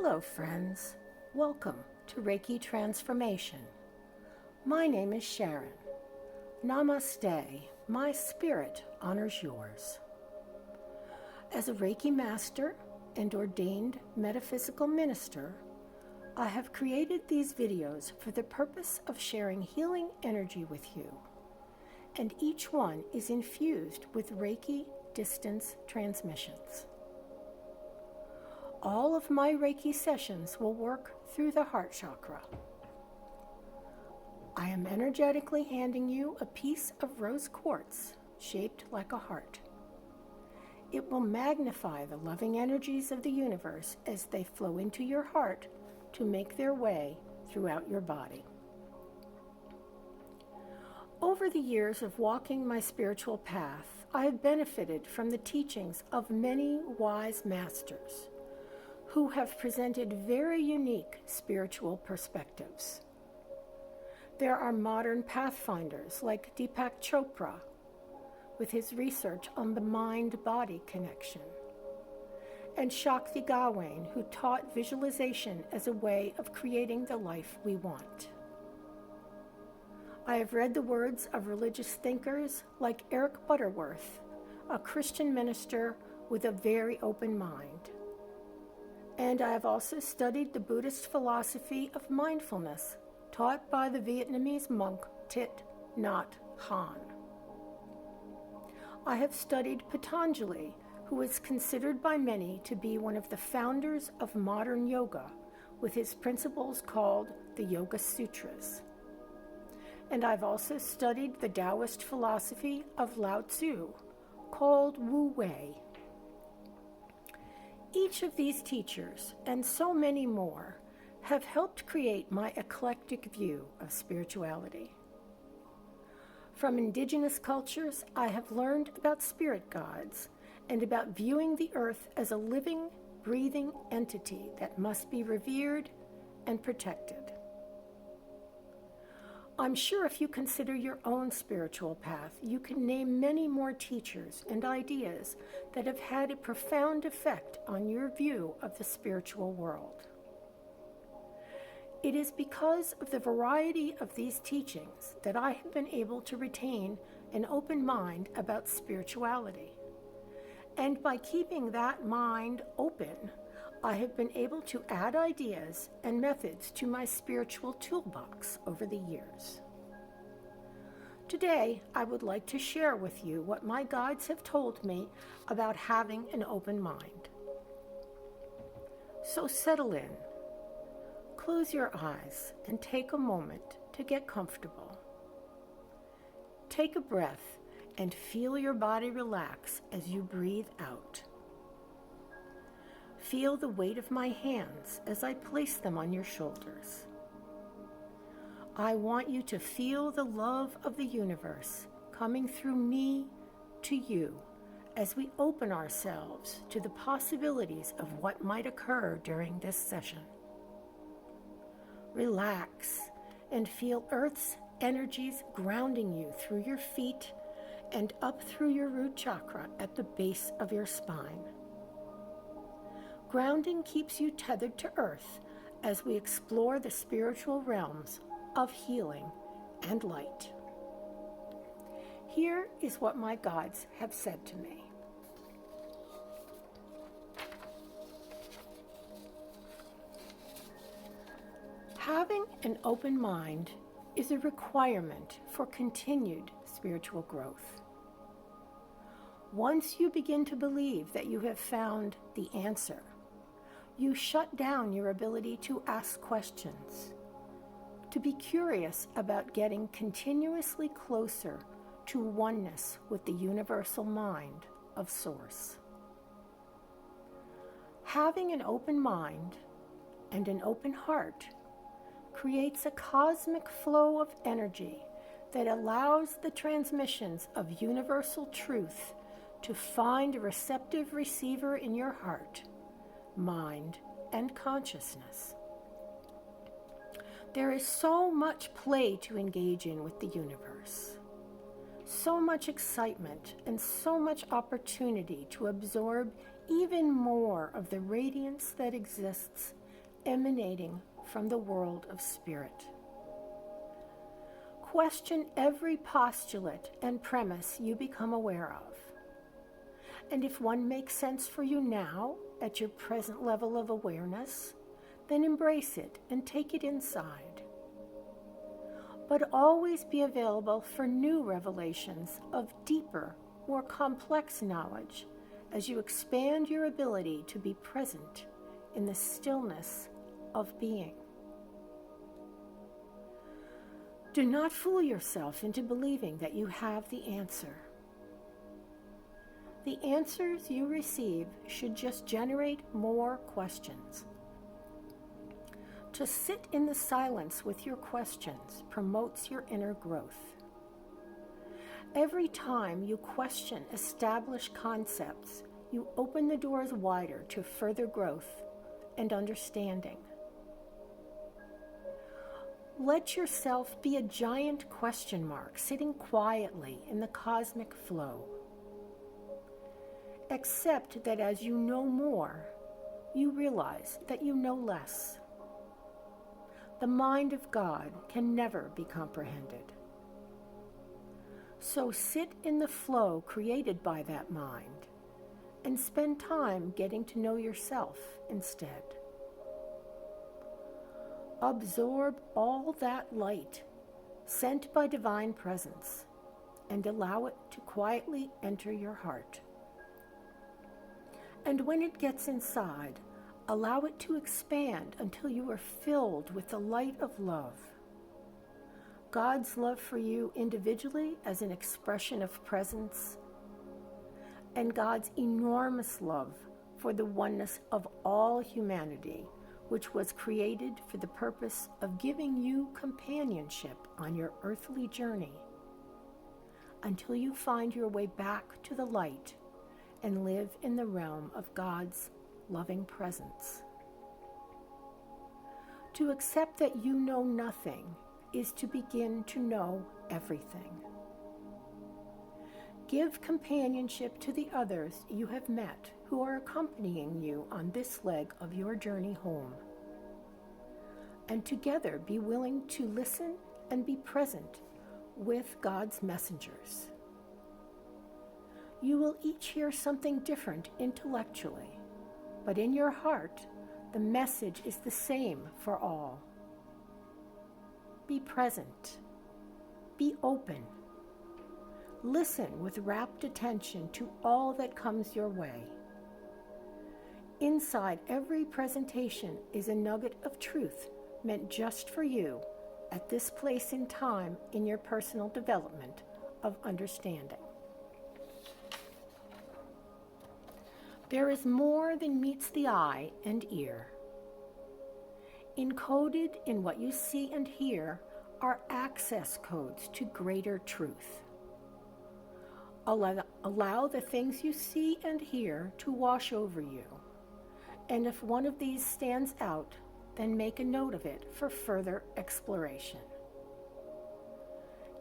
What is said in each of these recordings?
Hello, friends. Welcome to Reiki Transformation. My name is Sharon. Namaste. My spirit honors yours. As a Reiki master and ordained metaphysical minister, I have created these videos for the purpose of sharing healing energy with you, and each one is infused with Reiki distance transmissions. All of my Reiki sessions will work through the heart chakra. I am energetically handing you a piece of rose quartz shaped like a heart. It will magnify the loving energies of the universe as they flow into your heart to make their way throughout your body. Over the years of walking my spiritual path, I have benefited from the teachings of many wise masters who have presented very unique spiritual perspectives. There are modern pathfinders like Deepak Chopra, with his research on the mind-body connection, and Shakti Gawain, who taught visualization as a way of creating the life we want. I have read the words of religious thinkers like Eric Butterworth, a Christian minister with a very open mind. And I have also studied the Buddhist philosophy of mindfulness taught by the Vietnamese monk Thich Nhat Hanh. I have studied Patanjali, who is considered by many to be one of the founders of modern yoga, with his principles called the Yoga Sutras. And I've also studied the Taoist philosophy of Lao Tzu, called Wu Wei. Each of these teachers, and so many more, have helped create my eclectic view of spirituality. From indigenous cultures, I have learned about spirit guides and about viewing the earth as a living, breathing entity that must be revered and protected. I'm sure if you consider your own spiritual path, you can name many more teachers and ideas that have had a profound effect on your view of the spiritual world. It is because of the variety of these teachings that I have been able to retain an open mind about spirituality. And by keeping that mind open, I have been able to add ideas and methods to my spiritual toolbox over the years. Today, I would like to share with you what my guides have told me about having an open mind. So settle in, close your eyes, and take a moment to get comfortable. Take a breath and feel your body relax as you breathe out. Feel the weight of my hands as I place them on your shoulders. I want you to feel the love of the universe coming through me to you as we open ourselves to the possibilities of what might occur during this session. Relax and feel Earth's energies grounding you through your feet and up through your root chakra at the base of your spine. Grounding keeps you tethered to Earth as we explore the spiritual realms of healing and light. Here is what my guides have said to me. Having an open mind is a requirement for continued spiritual growth. Once you begin to believe that you have found the answer, you shut down your ability to ask questions, to be curious about getting continuously closer to oneness with the universal mind of Source. Having an open mind and an open heart creates a cosmic flow of energy that allows the transmissions of universal truth to find a receptive receiver in your heart, mind, and consciousness. There is so much play to engage in with the universe, so much excitement, and so much opportunity to absorb even more of the radiance that exists emanating from the world of spirit. Question every postulate and premise you become aware of. And if one makes sense for you now, at your present level of awareness, then embrace it and take it inside. But always be available for new revelations of deeper, more complex knowledge as you expand your ability to be present in the stillness of being. Do not fool yourself into believing that you have the answer. The answers you receive should just generate more questions. To sit in the silence with your questions promotes your inner growth. Every time you question established concepts, you open the doors wider to further growth and understanding. Let yourself be a giant question mark sitting quietly in the cosmic flow. Accept that as you know more, you realize that you know less. The mind of God can never be comprehended. So sit in the flow created by that mind and spend time getting to know yourself instead. Absorb all that light sent by divine presence and allow it to quietly enter your heart. And when it gets inside, allow it to expand until you are filled with the light of love. God's love for you individually as an expression of presence, and God's enormous love for the oneness of all humanity, which was created for the purpose of giving you companionship on your earthly journey until you find your way back to the light and live in the realm of God's loving presence. To accept that you know nothing is to begin to know everything. Give companionship to the others you have met who are accompanying you on this leg of your journey home. And together be willing to listen and be present with God's messengers. You will each hear something different intellectually, but in your heart, the message is the same for all. Be present. Be open. Listen with rapt attention to all that comes your way. Inside every presentation is a nugget of truth meant just for you at this place in time in your personal development of understanding. There is more than meets the eye and ear. Encoded in what you see and hear are access codes to greater truth. Allow the things you see and hear to wash over you. And if one of these stands out, then make a note of it for further exploration.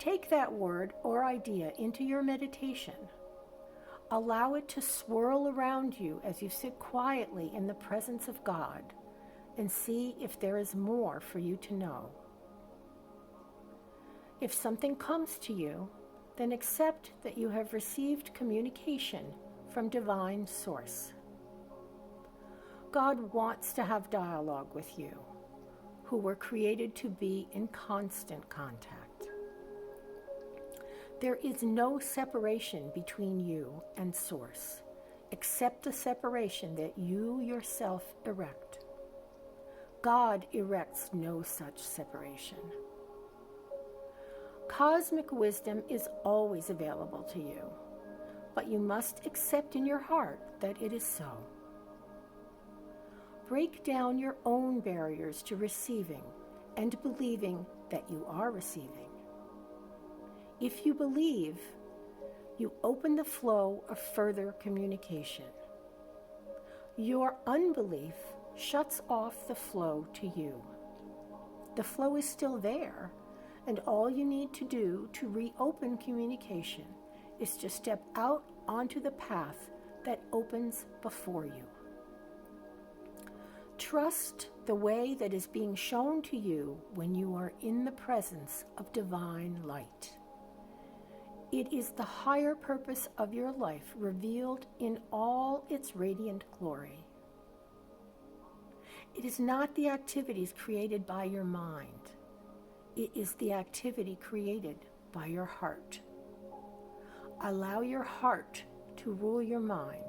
Take that word or idea into your meditation. Allow it to swirl around you as you sit quietly in the presence of God and see if there is more for you to know. If something comes to you, then accept that you have received communication from divine source. God wants to have dialogue with you, who were created to be in constant contact. There is no separation between you and source, except the separation that you yourself erect. God erects no such separation. Cosmic wisdom is always available to you, but you must accept in your heart that it is so. Break down your own barriers to receiving and believing that you are receiving. If you believe, you open the flow of further communication. Your unbelief shuts off the flow to you. The flow is still there, and all you need to do to reopen communication is to step out onto the path that opens before you. Trust the way that is being shown to you when you are in the presence of divine light. It is the higher purpose of your life revealed in all its radiant glory. It is not the activities created by your mind. It is the activity created by your heart. Allow your heart to rule your mind.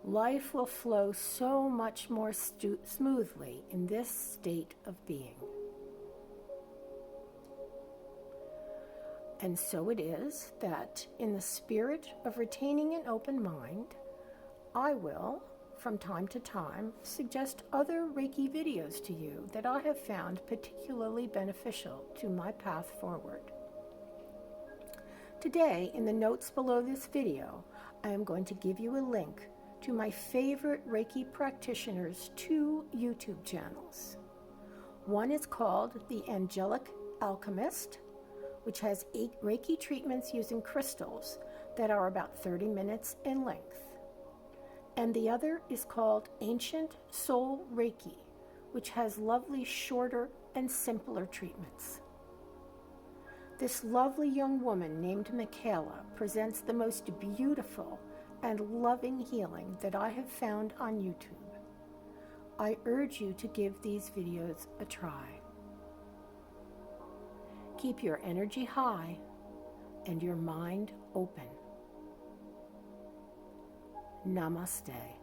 Life will flow so much more smoothly in this state of being. And so it is that in the spirit of retaining an open mind, I will, from time to time, suggest other Reiki videos to you that I have found particularly beneficial to my path forward. Today, in the notes below this video, I am going to give you a link to my favorite Reiki practitioners' 2 YouTube channels. One is called The Angelic Alchemist, which has 8 Reiki treatments using crystals that are about 30 minutes in length. And the other is called Ancient Soul Reiki, which has lovely shorter and simpler treatments. This lovely young woman named Michaela presents the most beautiful and loving healing that I have found on YouTube. I urge you to give these videos a try. Keep your energy high and your mind open. Namaste.